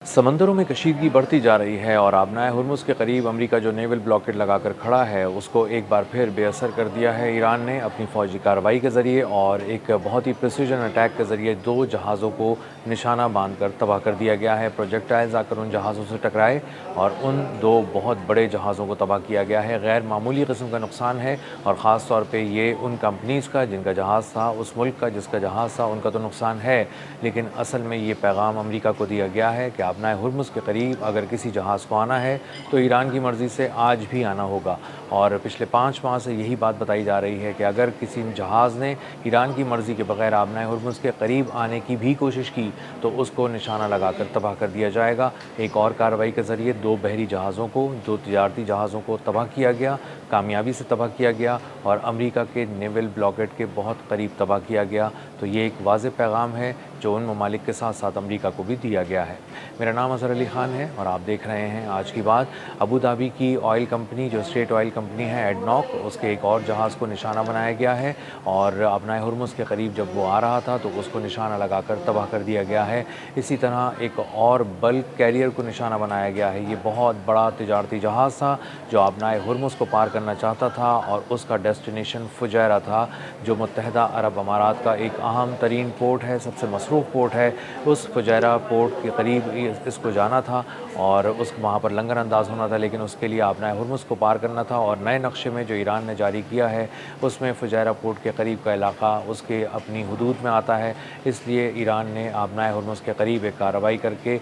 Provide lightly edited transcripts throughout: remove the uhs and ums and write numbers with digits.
समंदरों में कशीदगी बढ़ती जा रही है और आबनाए हुर्मुज़ के करीब अमेरिका जो नेवल ब्लॉकेड लगाकर खड़ा है उसको एक बार फिर बेअसर कर दिया है ईरान ने अपनी फ़ौजी कार्रवाई के ज़रिए और एक बहुत ही प्रिसीजन अटैक के ज़रिए दो जहाज़ों को निशाना बांधकर तबाह कर दिया गया है। प्रोजेक्टाइल्स आकर उन जहाज़ों से टकराए और उन दो बहुत बड़े जहाज़ों को तबाह किया गया है। गैर मामूली किस्म का नुकसान है और ख़ास तौर पर ये उन कंपनीज़ का जिनका जहाज़ था, उस मुल्क का जिसका जहाज़ था, उनका तो नुकसान है, लेकिन असल में ये पैगाम अमेरिका को दिया गया है कि आबनाए हुर्मुज़ के करीब अगर किसी जहाज़ को आना है तो ईरान की मर्ज़ी से आज भी आना होगा। और पिछले 5 माह से यही बात बताई जा रही है कि अगर किसी जहाज़ ने ईरान की मर्ज़ी के बगैर आबनाए हुर्मुज़ के करीब आने की भी कोशिश की तो उसको निशाना लगाकर तबाह कर दिया जाएगा। एक और कार्रवाई के ज़रिए दो बहरी जहाज़ों को, दो तिजारती जहाज़ों को तबाह किया गया, कामयाबी से तबाह किया गया और अमेरिका के नेवल ब्लॉकेड के बहुत करीब तबाह किया गया। तो ये एक वाज़ेह पैगाम है जो उन ममालिक के साथ साथ अमेरिका को भी दिया गया है। मेरा नाम अज़हर अली ख़ान है और आप देख रहे हैं आज की बात। अबू धाबी की ऑयल कंपनी जो स्टेट ऑयल कंपनी है एडनॉक, उसके एक और जहाज़ को निशाना बनाया गया है और आबनाए हुर्मुज़ के करीब जब वो आ रहा था तो उसको निशाना लगाकर तबाह कर दिया गया है। इसी तरह एक और बल्क कैरियर को निशाना बनाया गया है। ये बहुत बड़ा तिजारती जहाज़ था जो आबनाए हुर्मुज़ को पार करना चाहता था और उसका डेस्टिनेशन फुजैरा था जो मुत्तहिदा अरब अमारात का एक अहम तरीन पोर्ट है, सबसे मसरूफ़ पोर्ट है। उस फुजैरा पोर्ट के करीब इसको जाना था और वहाँ पर लंगर अंदाज होना था, लेकिन उसके लिए आबनाए हुर्मुज़ को पार करना था और नए नक्शे में जो ईरान ने जारी किया है उसमें फुजैरा पोर्ट के करीब का इलाका उसके अपनी हुदूद में आता है। इसलिए ईरान ने आबनाए हुर्मुज़ के करीब एक कार्रवाई करके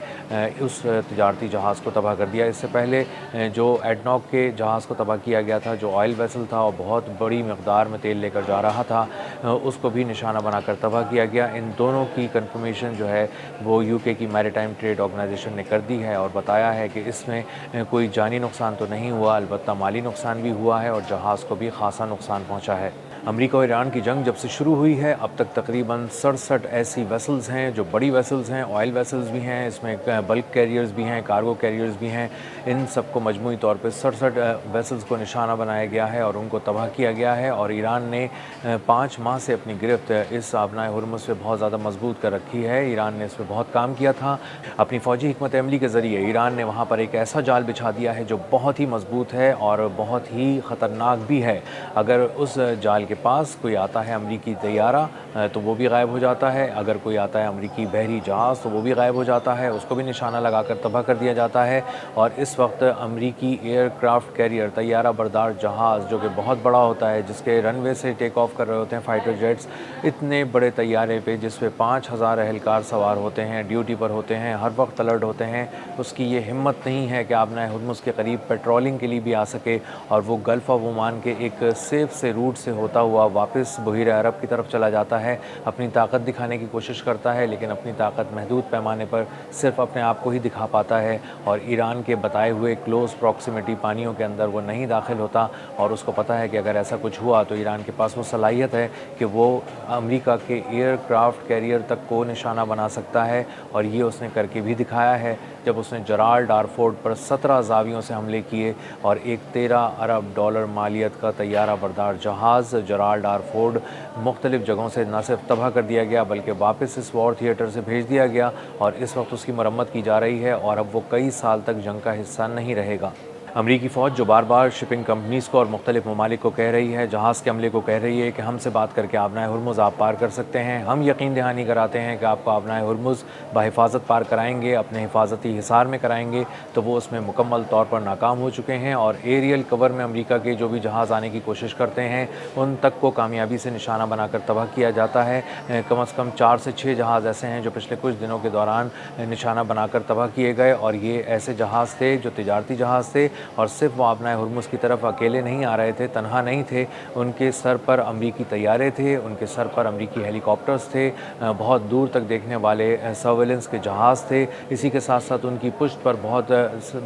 उस तिजारती जहाज़ को तबाह कर दिया। इससे पहले जो एडनॉक के जहाज़ को तबाह किया गया था, जो ऑयल वेसल था और बहुत बड़ी मकदार में तेल लेकर जा रहा था, उसको भी निशाना बनाकर तबाह किया गया। इन दोनों की कंफर्मेशन जो है वो यूके की मैरीटाइम ट्रेड ऑर्गेनाइजेशन ने कर दी है और बताया है कि इसमें कोई जानी नुकसान तो नहीं हुआ, अलबत्ता माली नुकसान भी हुआ है और जहाज़ को भी खासा नुकसान पहुंचा है। अमेरिका और ईरान की जंग जब से शुरू हुई है अब तक तकरीबन 67 ऐसी वेसल्स हैं जो बड़ी वेसल्स हैं, ऑयल वेसल्स भी हैं, इसमें बल्क कैरियर्स भी हैं, कार्गो कैरियर्स भी हैं। इन सबको मजमूई तौर पे 67 वेसल्स को निशाना बनाया गया है और उनको तबाह किया गया है। और ईरान ने 5 माह से अपनी गिरफ्त इस आबनाए हुर्मुज़ पे बहुत ज़्यादा मजबूत कर रखी है। ईरान ने इस पर बहुत काम किया था। अपनी फ़ौजी हिकमत अमली के ज़रिए ईरान ने वहाँ पर एक ऐसा जाल बिछा दिया है जो बहुत ही मजबूत है और बहुत ही ख़तरनाक भी है। अगर उस जाल के पास कोई आता है अमरीकी तैयारा तो वो भी गायब हो जाता है, अगर कोई आता है अमरीकी बहरी जहाज़ तो वो भी गायब हो जाता है, उसको भी निशाना लगाकर तबाह कर दिया जाता है। और इस वक्त अमरीकी एयरक्राफ्ट कैरियर तैयारा बरदार जहाज़ जो कि बहुत बड़ा होता है, जिसके रनवे से टेक ऑफ कर रहे होते हैं फाइटर जेट्स, इतने बड़े तैयारे पे जिस पे 5000 एहलकार सवार होते हैं, ड्यूटी पर होते हैं, हर वक्त अलर्ट होते हैं, उसकी ये हिम्मत नहीं है कि आबनाए हुर्मुज़ के करीब पेट्रोलिंग के लिए भी आ सके और वो गल्फ़ ऑफ ओमान के एक सेफ से रूट से होता हुआ वापस बहीर अरब की तरफ चला जाता है। अपनी ताकत दिखाने की कोशिश करता है लेकिन अपनी ताकत महदूद पैमाने पर सिर्फ अपने आप को ही दिखा पाता है और ईरान के बताए हुए क्लोज़ प्रॉक्सिमिटी पानियों के अंदर वो नहीं दाखिल होता। और उसको पता है कि अगर ऐसा कुछ हुआ तो ईरान के पास वो सलाहियत है कि वो अमेरिका के एयरक्राफ्ट कैरियर तक को निशाना बना सकता है और ये उसने करके भी दिखाया है जब उसने जराल्ड डारफोर्ड पर 17 ज़ावियों से हमले किए और एक 13 अरब डॉलर मालियत का तैयारा बरदार जहाज़ जराल्ड डारफोर्ड मुख्तलिफ़ जगहों से न सिर्फ तबाह कर दिया गया बल्कि वापस इस वॉर थिएटर से भेज दिया गया और इस वक्त उसकी मरम्मत की जा रही है और अब वो कई साल तक जंग का हिस्सा नहीं रहेगा। अमरीकी फ़ौज जो बार बार शिपिंग कंपनीज़ को और मुख्तलिफ़ ममालिक को कह रही है, जहाज़ के अमले को कह रही है कि हमसे बात करके आबनाए हुर्मुज़ आप पार कर सकते हैं, हम यकीन दहानी कराते हैं कि आपको आबनाए हुर्मुज़ बाहिफाजत पार कराएंगे, अपने हिफाजती हिसार में कराएंगे, तो वो उसमें मुकम्मल तौर पर नाकाम हो चुके हैं। और एरियल कवर में अमरीका के जो भी जहाज़ आने की कोशिश करते हैं उन तक को कामयाबी से निशाना बनाकर तबाह किया जाता है। कम से कम 4 से 6 जहाज़ ऐसे हैं जो पिछले कुछ दिनों के दौरान निशाना बनाकर तबाह किए गए और ये ऐसे जहाज़ थे जो तिजारती जहाज़ थे और सिर्फ वो आबनाए हुर्मुज़ की तरफ अकेले नहीं आ रहे थे, तन्हा नहीं थे, उनके सर पर अमरीकी तैयारे थे, उनके सर पर अमरीकी हेलीकॉप्टर्स थे, बहुत दूर तक देखने वाले सर्वेलेंस के जहाज़ थे। इसी के साथ साथ उनकी पुश्त पर बहुत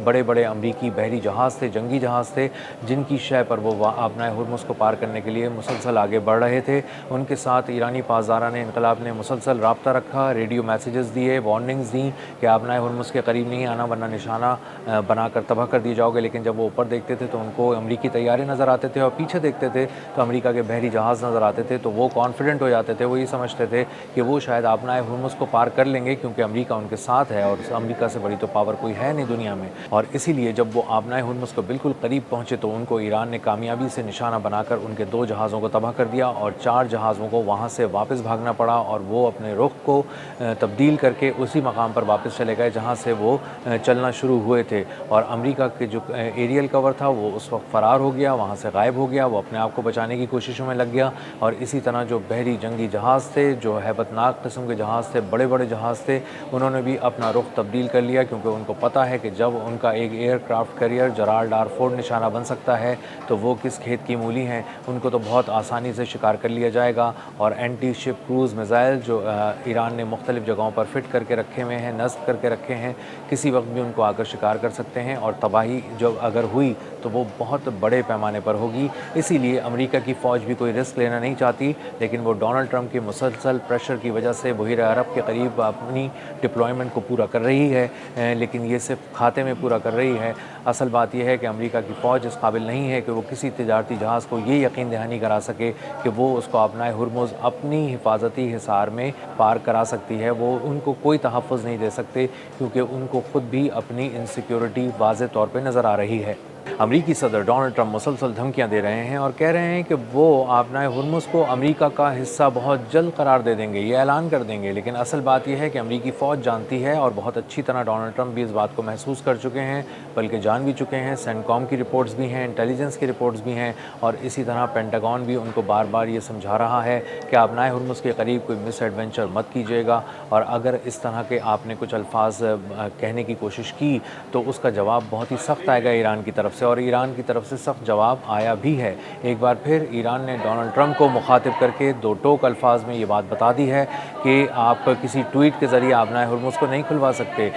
बड़े बड़े अमरीकी बहरी जहाज़ थे, जंगी जहाज़ थे, जिनकी शय पर वो आबनाए हुर्मुज़ को पार करने के लिए मुसलसल आगे बढ़ रहे थे। उनके साथ ईरानी पासदारान इनकलाब ने मुसलसल राब्ता रखा, रेडियो मैसेजेस दिए, वार्निंग्स दी कि आबनाए हुर्मुज़ के करीब नहीं आना वरना निशाना बनाकर तबाह कर दिए जाओगे। लेकिन लेकिन जब वो ऊपर देखते थे तो उनको अमरीकी तैयारे नज़र आते थे और पीछे देखते थे तो अमेरिका के बहरी जहाज़ नज़र आते थे। तो वो कॉन्फिडेंट हो जाते थे, वो ये समझते थे कि वो शायद आबनाए हुर्मुज़ को पार कर लेंगे, क्योंकि अमेरिका उनके साथ है और अमेरिका से बड़ी तो पावर कोई है नहीं दुनिया में। और इसीलिए जब वो आबनाए हुर्मुज़ को बिल्कुल करीब पहुँचे तो उनको ईरान ने कामयाबी से निशाना बनाकर उनके 2 जहाज़ों को तबाह कर दिया और 4 जहाज़ों को वहाँ से वापस भागना पड़ा और वो अपने रुख को तब्दील करके उसी मकाम पर वापस चले गए जहाँ से वो चलना शुरू हुए थे। और अमेरिका के जो एरियल कवर था वो उस वक्त फ़रार हो गया, वहाँ से गायब हो गया, वो अपने आप को बचाने की कोशिशों में लग गया। और इसी तरह जो बहरी जंगी जहाज़ थे, जो हैबतनाक किस्म के जहाज़ थे, बड़े बड़े जहाज़ थे, उन्होंने भी अपना रुख तब्दील कर लिया, क्योंकि उनको पता है कि जब उनका एक aircraft carrier Gerald R Ford निशाना बन सकता है तो वो किस खेत की मूली हैं, उनको तो बहुत आसानी से शिकार कर लिया जाएगा। और एंटी शिप क्रूज़ मिज़ाइल जो ईरान ने मुख्तलिफ़ जगहों पर फिट करके रखे हुए हैं, नस्ब करके रखे हैं, किसी वक्त भी उनको आकर शिकार कर सकते हैं और तबाही जो अगर हुई तो वो बहुत बड़े पैमाने पर होगी। इसीलिए अमेरिका की फ़ौज भी कोई रिस्क लेना नहीं चाहती, लेकिन वो डोनाल्ड ट्रंप के मुसलसल प्रेशर की वजह से बहीर अरब के करीब अपनी डिप्लॉयमेंट को पूरा कर रही है, लेकिन ये सिर्फ खाते में पूरा कर रही है। असल बात यह है कि अमेरिका की फ़ौज इस काबिल नहीं है कि वो किसी तिजारती जहाज़ को ये यकीन दहानी करा सके कि वो उसको आबनाए हुर्मुज़ अपनी हिफाजती हिसार में पार करा सकती है। वो उनको कोई तहफ़्फ़ुज़ नहीं दे सकते, क्योंकि उनको ख़ुद भी अपनी इनसिक्योरिटी वाज़ेह तौर पे नज़र आ रही है। अमरीकी सदर डोनाल्ड ट्रंप मुसलसल धमकियां दे रहे हैं और कह रहे हैं कि वो आबनाए हुर्मुज़ को अमेरिका का हिस्सा बहुत जल्द करार दे देंगे, ये ऐलान कर देंगे। लेकिन असल बात यह है कि अमरीकी फ़ौज जानती है और बहुत अच्छी तरह डोनाल्ड ट्रंप भी इस बात को महसूस कर चुके हैं, बल्कि जान भी चुके हैं। सेंटकॉम की रिपोर्ट्स भी हैं, इंटेलिजेंस की रिपोर्ट्स भी हैं और इसी तरह पेंटागन भी उनको बार बार ये समझा रहा है कि आबनाए हुर्मुज़ के करीब कोई मिस एडवेंचर मत कीजिएगा, और अगर इस तरह के आपने कुछ अल्फाज कहने की कोशिश की तो उसका जवाब बहुत ही सख्त आएगा ईरान की तरफ से, और ईरान की तरफ से सख्त जवाब आया भी है। एक बार फिर ईरान ने डोनाल्ड ट्रंप को मुखातिब करके दो टोक अल्फाज में ये बात बता दी है कि आप किसी ट्वीट के ज़रिए आबनाए हुर्मुज़ को नहीं खुलवा सकते,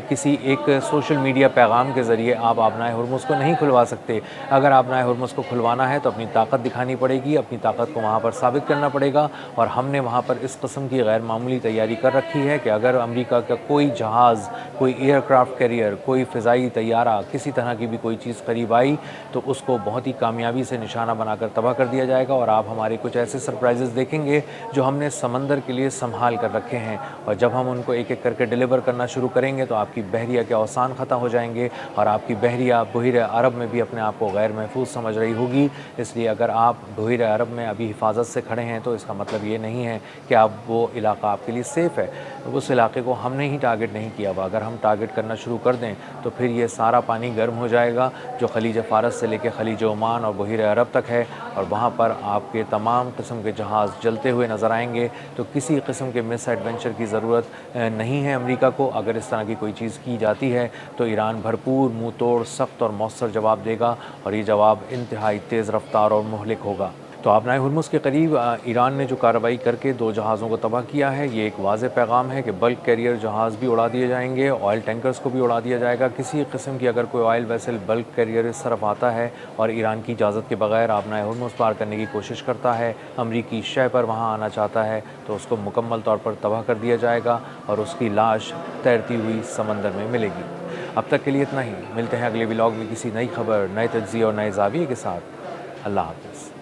किसी एक सोशल मीडिया पैगाम के ज़रिए आप आबनाए हुर्मुज़ को नहीं खुलवा सकते। अगर आबनाए हुर्मुज़ को खुलवाना है तो अपनी ताकत दिखानी पड़ेगी, अपनी ताकत को वहाँ पर साबित करना पड़ेगा। और हमने वहाँ पर इस किस्म की गैर मामूली तैयारी कर रखी है कि अगर अमेरिका का कोई जहाज़, कोई एयरक्राफ्ट कैरियर, कोई फ़िज़ाई तैयारा, किसी तरह की भी कोई चीज़ करीब आई तो उसको बहुत ही कामयाबी से निशाना बनाकर तबाह कर दिया जाएगा। और आप हमारे कुछ ऐसे सरप्राइजेस देखेंगे जो हमने समंदर के लिए संभाल कर रखे हैं, और जब हम उनको एक एक करके डिलीवर करना शुरू करेंगे तो आपकी बहरिया के औसान ख़त्म हो जाएंगे और आपकी बहरिया बहीर अरब में भी अपने आप को गैर महफूज समझ रही होगी। इसलिए अगर आप बहीर अरब में अभी हिफाजत से खड़े हैं तो इसका मतलब ये नहीं है कि आप वो इलाका आपके लिए सेफ़ है। उस इलाके को हमने ही टारगेट नहीं किया हुआ, अगर हम टारगेट करना शुरू कर दें तो फिर ये सारा पानी गर्म हो जाएगा जो खलीज फ़ारस से लेकर खलीज ओमान और बहीर अरब तक है, और वहाँ पर आपके तमाम किस्म के जहाज़ जलते हुए नज़र आएंगे। तो किसी किस्म के मिस एडवेंचर की ज़रूरत नहीं है अमेरिका को। अगर इस तरह की कोई चीज़ की जाती है तो ईरान भरपूर मुँह तोड़, सख्त और मौसर जवाब देगा, और ये जवाब इंतहाई तेज़ रफ्तार और मुहलिक होगा। तो आबनाए हुर्मुज़ के करीब ईरान ने जो कार्रवाई करके 2 जहाज़ों को तबाह किया है, ये एक वाज़ेह पैगाम है कि बल्क कैरियर जहाज़ भी उड़ा दिए जाएंगे, ऑयल टैंकर्स को भी उड़ा दिया जाएगा। किसी किस्म की अगर कोई ऑयल वेसल बल्क कैरियर इस तरफ आता है और ईरान की इजाज़त के बगैर आबनाए हुर्मुज़ पार करने की कोशिश करता है, अमरीकी शह पर वहाँ आना चाहता है, तो उसको मुकम्मल तौर पर तबाह कर दिया जाएगा और उसकी लाश तैरती हुई समंदर में मिलेगी। अब तक के लिए इतना ही। मिलते हैं अगले व्लॉग में किसी नई खबर, नए तज्ज़िये और नए ज़ाविये के साथ। अल्लाह हाफ़िज़।